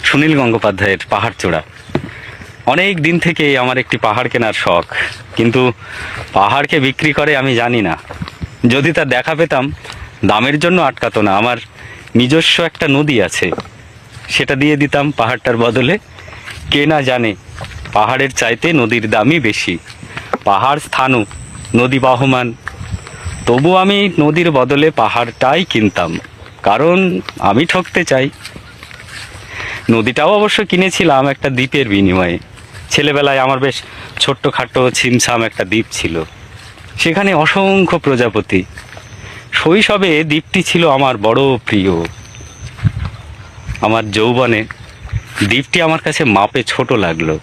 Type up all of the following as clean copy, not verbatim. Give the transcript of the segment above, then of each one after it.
সুনীল গঙ্গোপাধ্যায়ের পাহাড়চূড়া। অনেক দিন থেকে আমার একটি পাহাড় কেনার শখ, কিন্তু পাহাড়কে বিক্রি করে আমি জানি না। যদি তার দেখা পেতাম, দামের জন্য আটকাতো না। আমার নিজস্ব একটা নদী আছে, সেটা দিয়ে দিতাম পাহাড়টার বদলে। কে না জানে পাহাড়ের চাইতে নদীর দামই বেশি। পাহাড় স্থাণু, নদী বহমান, তবু আমি নদীর বদলে পাহাড়টাই কিনতাম, কারণ আমি ঠকতে চাই। নদীটাও অবশ্য কিনেছিলাম একটা দ্বীপের বিনিময়ে। ছেলেবেলায় আমার বেশ ছোট্টখাটো ছিমছাম একটা দ্বীপ ছিল, সেখানে অসংখ্য প্রজাপতি। শৈশবে দ্বীপটি ছিল আমার বড় প্রিয়। আমার যৌবনে দ্বীপটি আমার কাছে মাপে ছোট লাগলো।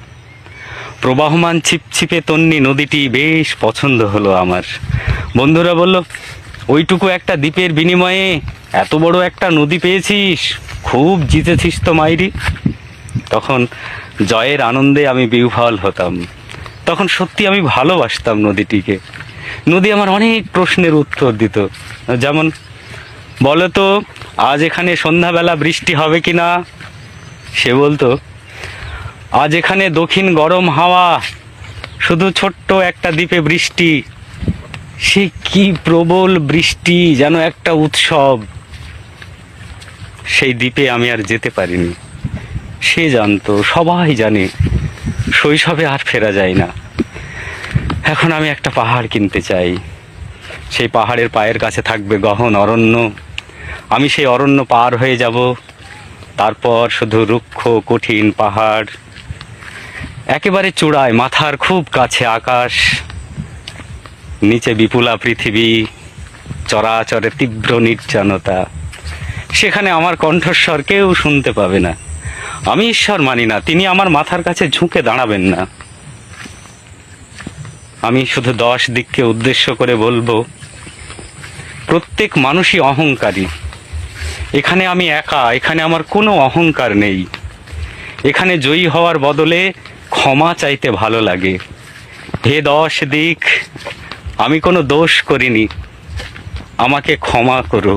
প্রবাহমান ছিপছিপে তন্নি নদীটি বেশ পছন্দ হলো আমার। বন্ধুরা বলল, ওইটুকু একটা দ্বীপের বিনিময়ে এত বড় একটা নদী পেয়েছিস, খুব জিতেছিস তো মাইরি। তখন জয়ের আনন্দে আমি বিহ্বল হতাম। তখন সত্যি আমি ভালোবাসতাম নদীটিকে। নদী আমার অনেক প্রশ্নের উত্তর দিত, যেমন, বলো তো আজ এখানে সন্ধ্যাবেলা বৃষ্টি হবে কি না? সে বলতো, আজ এখানে দক্ষিণ গরম হাওয়া, শুধু ছোট্ট একটা দ্বীপে বৃষ্টি। সে কি প্রবল বৃষ্টি, যেন একটা উৎসব। সেই দ্বীপে আমি আর যেতে পারিনি। সে জানতো, সবাই জানে, শৈশবে আর ফেরা যায় না। এখন আমি একটা পাহাড় কিনতে চাই। সেই পাহাড়ের পায়ের কাছে থাকবে গহন অরণ্য। আমি সেই অরণ্য পার হয়ে যাব, তারপর শুধু রুক্ষ কঠিন পাহাড়। একেবারে চূড়ায়, মাথার খুব কাছে আকাশ, নিচে বিপুলা পৃথিবী, চরাচরে তীব্র নির্জনতা। সেখানে আমার কণ্ঠস্বর কেউ শুনতে পাবে না। আমি ঈশ্বর মানি না, তিনি আমার মাথার কাছে ঝুঁকে দাঁড়াবেন না। আমি শুধু 10 দিককে উদ্দেশ্য করে বলবো, প্রত্যেক মানুষই অহংকারী। এখানে আমি একা, এখানে আমার কোনো অহংকার নেই। এখানে জয়ী হওয়ার বদলে ক্ষমা চাইতে ভালো লাগে। হে 10 দিক, আমি কোনো দোষ করিনি, আমাকে ক্ষমা করো।